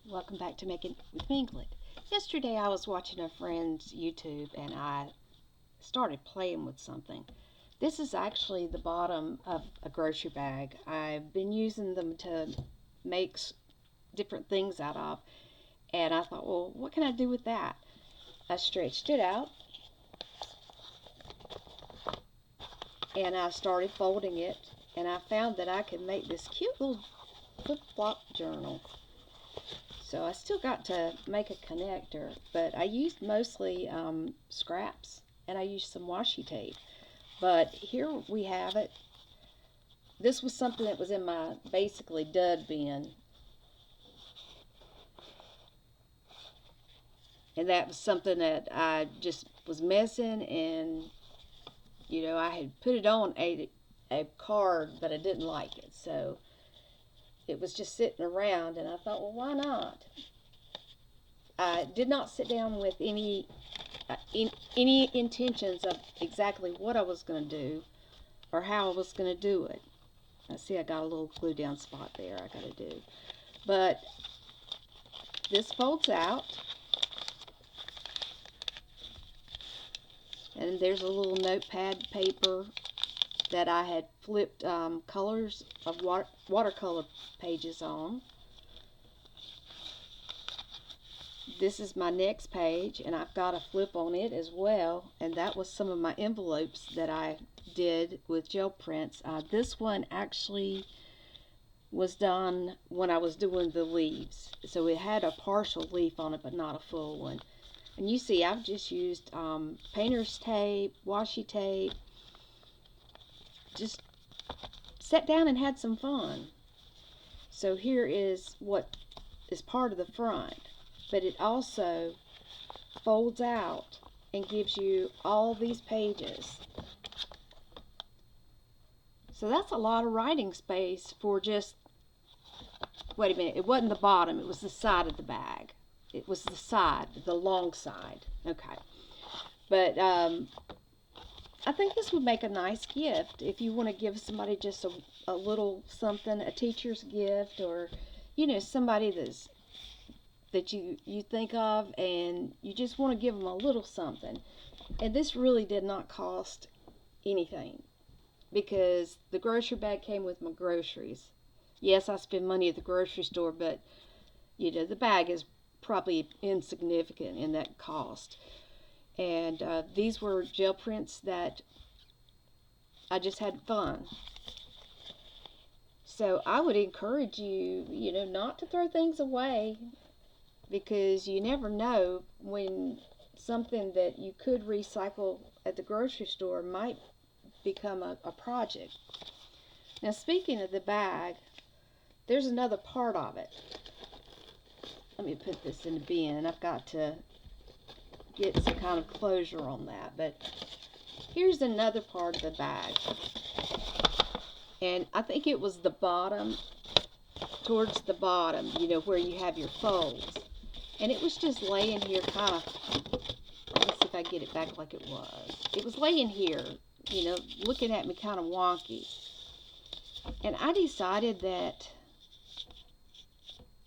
Welcome back to Making with Minglet. Yesterday I was watching a friend's YouTube and I started playing with something. This is actually the bottom of a grocery bag. I've been using them to make different things out of, and I thought, well, what can I do with that? I stretched it out and I started folding it, and I found that I could make this cute little flip-flop journal. So I still got to make a connector, but I used mostly scraps and I used some washi tape. But here we have it. This was something that was in my basically dud bin. And that was something that I just was messing, and I had put it on a card, but I didn't like it. So it was just sitting around, and I thought, well, why not? I did not sit down with any intentions of exactly what I was going to do or how I was going to do it. I see I got a little glue down spot there I got to do. But this folds out, and there's a little notepad paper that I had flipped colors of watercolor pages on. This is my next page, and I've got a flip on it as well, and that was some of my envelopes that I did with gel prints. This one actually was done when I was doing the leaves, so it had a partial leaf on it but not a full one. And you see I've just used painter's tape, washi tape, just sat down and had some fun. So here is what is part of the front, but it also folds out and gives you all these pages. So that's a lot of writing space for just, wait a minute, it wasn't the bottom, it was the side of the bag. It was the side, the long side. Okay. But I think this would make a nice gift if you want to give somebody just a little something, a teacher's gift, or somebody that you think of and you just want to give them a little something. And this really did not cost anything because the grocery bag came with my groceries. Yes, I spend money at the grocery store, but the bag is probably insignificant in that cost. And these were gel prints that I just had fun. So I would encourage you, not to throw things away, because you never know when something that you could recycle at the grocery store might become a project. Now, speaking of the bag, there's another part of it. Let me put this in the bin. I've got to get some kind of closure on that. But here's another part of the bag. And I think it was the bottom, towards the bottom, where you have your folds. And it was just laying here kind of, let's see if I get it back like it was. It was laying here, looking at me kind of wonky. And I decided that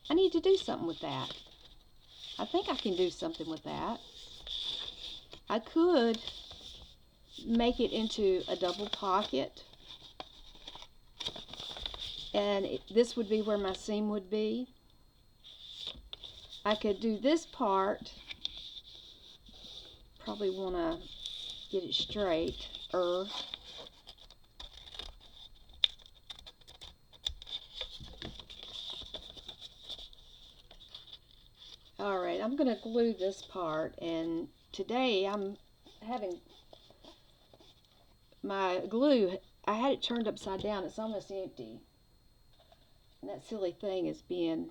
I need to do something with that. I think I can do something with that. I could make it into a double pocket. And this would be where my seam would be. I could do this part, probably want to get it straight. Alright, I'm going to glue this part, and today I'm having my glue, I had it turned upside down, it's almost empty. And that silly thing is being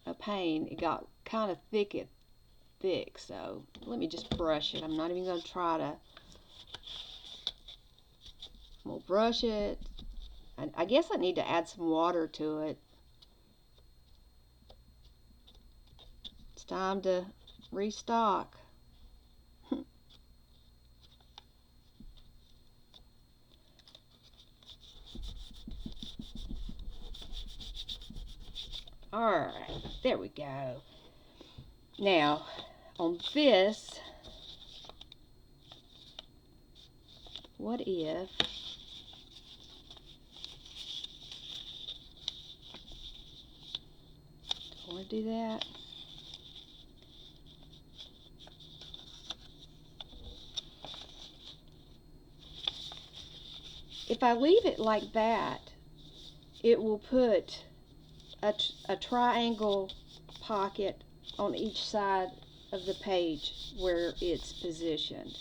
a pain. It got kind of thick, so let me just brush it. I'm not even going to try to. We'll brush it. And I guess I need to add some water to it. It's time to restock. Alright, there we go. Now, on this, what if I want to do that? If I leave it like that, it will put a triangle pocket on each side of the page where it's positioned.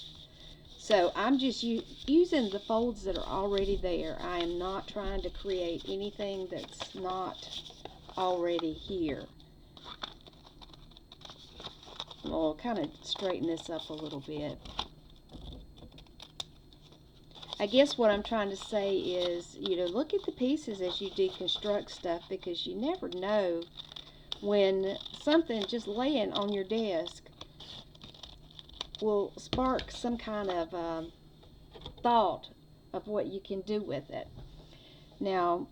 So I'm just using the folds that are already there. I am not trying to create anything that's not already here. I'll kind of straighten this up a little bit. I guess what I'm trying to say is, look at the pieces as you deconstruct stuff, because you never know when something just laying on your desk will spark some kind of thought of what you can do with it. Now,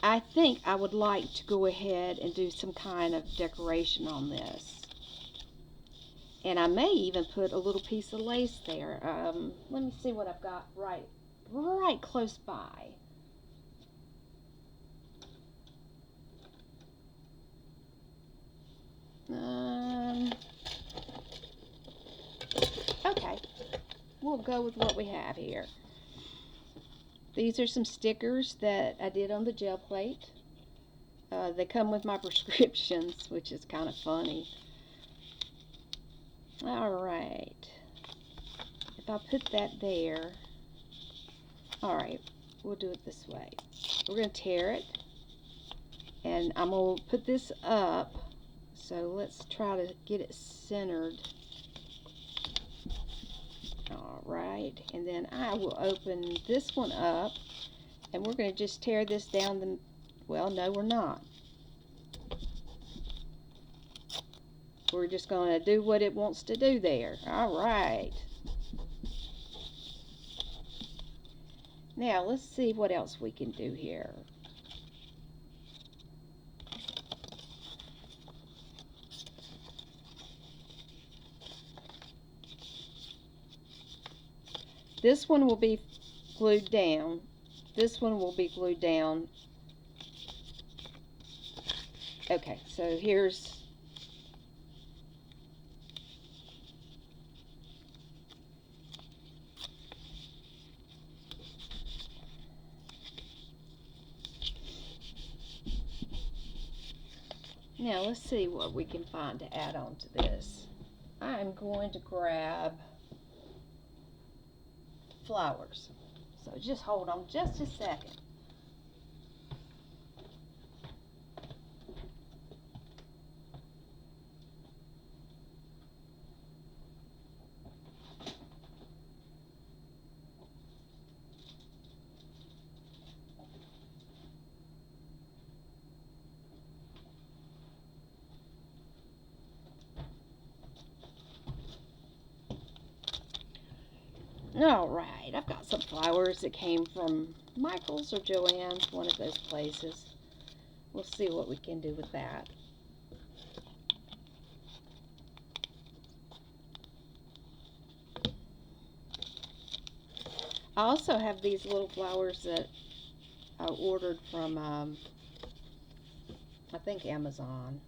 I think I would like to go ahead and do some kind of decoration on this. And I may even put a little piece of lace there. Let me see what I've got right close by. Okay, we'll go with what we have here. These are some stickers that I did on the gel plate. They come with my prescriptions, which is kind of funny. Alright, if I put that there, alright, we'll do it this way. We're going to tear it, and I'm going to put this up, so let's try to get it centered. Alright, and then I will open this one up, and we're going to just tear this down well, no, we're not. We're just going to do what it wants to do there. Alright. Now, let's see what else we can do here. This one will be glued down. This one will be glued down. Okay, so here's now let's see what we can find to add on to this. I'm going to grab flowers. So just hold on just a second. Alright, I've got some flowers that came from Michael's or Joann's, one of those places. We'll see what we can do with that. I also have these little flowers that I ordered from, I think Amazon.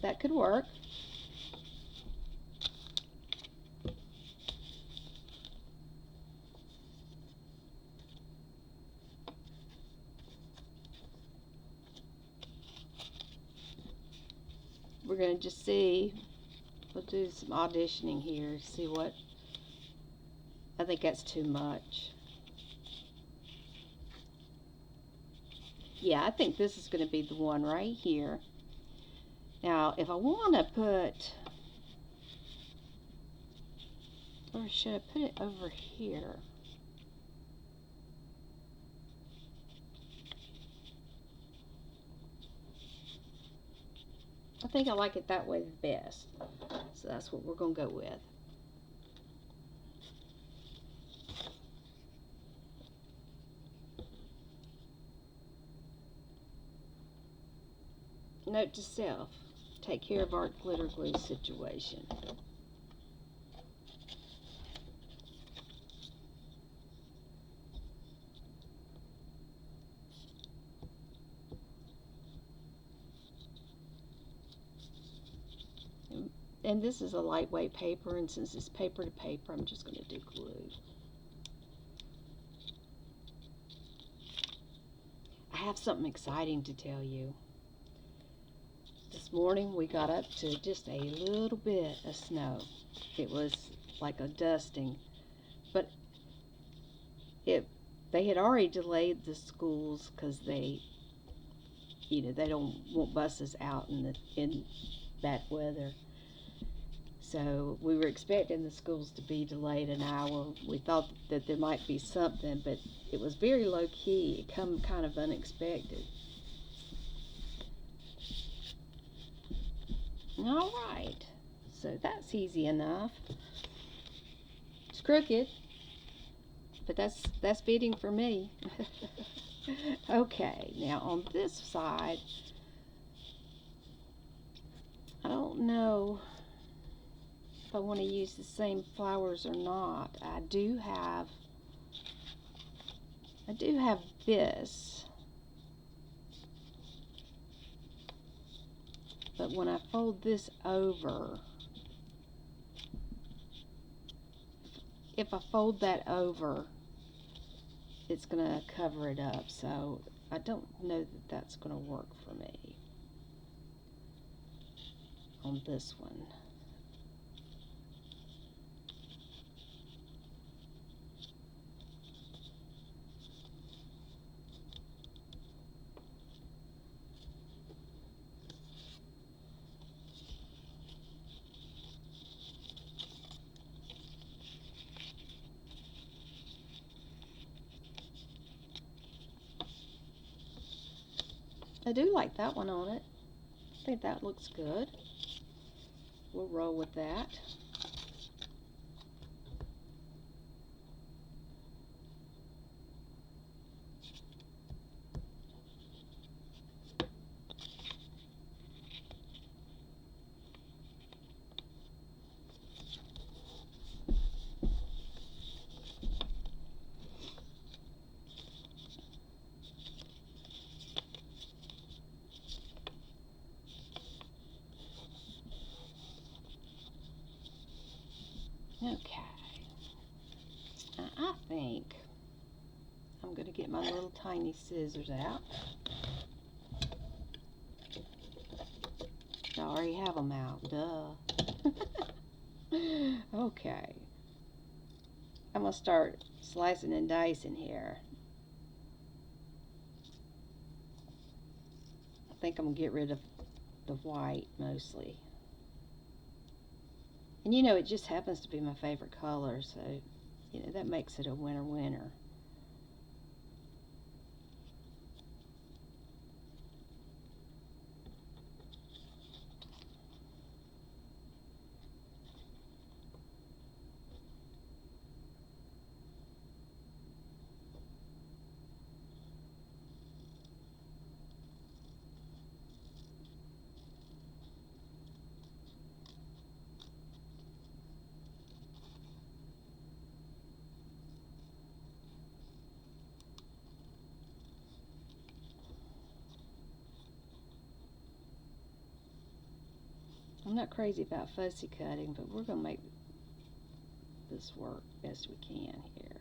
That could work. We're going to just see, we'll do some auditioning here, see what, I think that's too much. Yeah, I think this is going to be the one right here. Now, if I want to put, or should I put it over here? I think I like it that way the best. So that's what we're going to go with. note to self, take care of our glitter glue situation. And this is a lightweight paper, and since it's paper to paper, I'm just going to do glue. I have something exciting to tell you. This morning we got up to just a little bit of snow. It was like a dusting, but they had already delayed the schools because they don't want buses out in bad weather. So we were expecting the schools to be delayed an hour. We thought that there might be something, but it was very low key. It come kind of unexpected. All right, so that's easy enough. It's crooked, but that's fitting for me. Okay, now on this side, I don't know if I want to use the same flowers or not. I do have this, but when I fold this over, if I fold that over, it's going to cover it up, so I don't know that that's going to work for me on this one. I do like that one on it. I think that looks good. We'll roll with that. Okay. Now I think I'm going to get my little tiny scissors out. I already have them out, duh. Okay. I'm going to start slicing and dicing here. I think I'm going to get rid of the white mostly. And it just happens to be my favorite color, so that makes it a winner. I'm not crazy about fussy cutting, but we're going to make this work best we can here.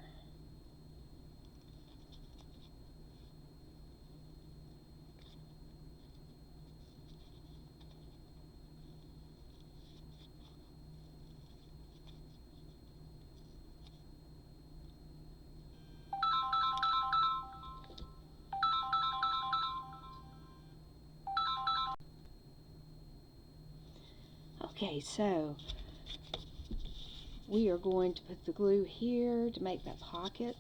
Okay, so we are going to put the glue here to make that pocket.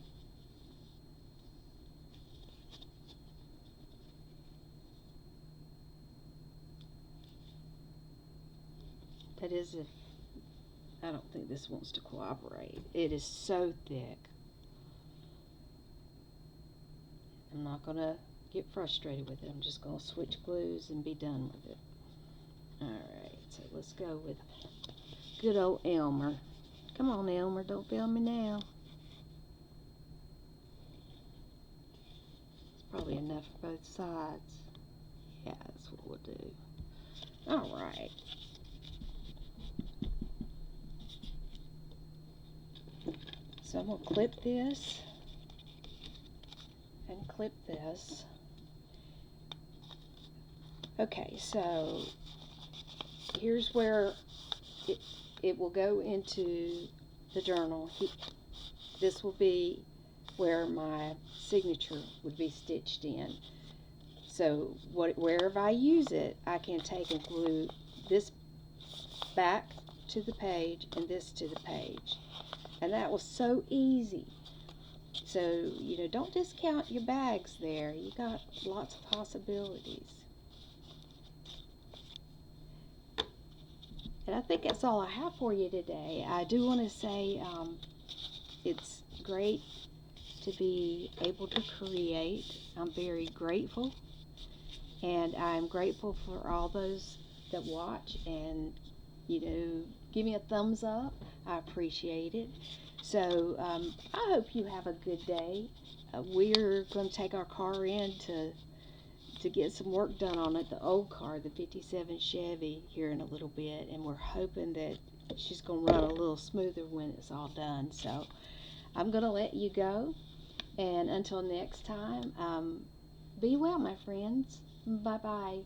That is if I don't think this wants to cooperate. It is so thick. I'm not going to get frustrated with it. I'm just going to switch glues and be done with it. Alright, so let's go with good old Elmer. Come on, Elmer, don't fail me now. It's probably enough for both sides. Yeah, that's what we'll do. Alright. So I'm going to clip this and clip this. Okay, so here's where it will go into the journal. This will be where my signature would be stitched in. So wherever I use it, I can take and glue this back to the page and this to the page. And that was so easy. So, you know, don't discount your bags there. You got lots of possibilities. And I think that's all I have for you today. I do want to say it's great to be able to create. I'm very grateful. And I'm grateful for all those that watch and, you know, give me a thumbs up. I appreciate it. So I hope you have a good day. We're going to take our car in to get some work done on it, the old car, the 57 Chevy, here in a little bit. And we're hoping that she's going to run a little smoother when it's all done. So I'm going to let you go. And until next time, be well, my friends. Bye-bye.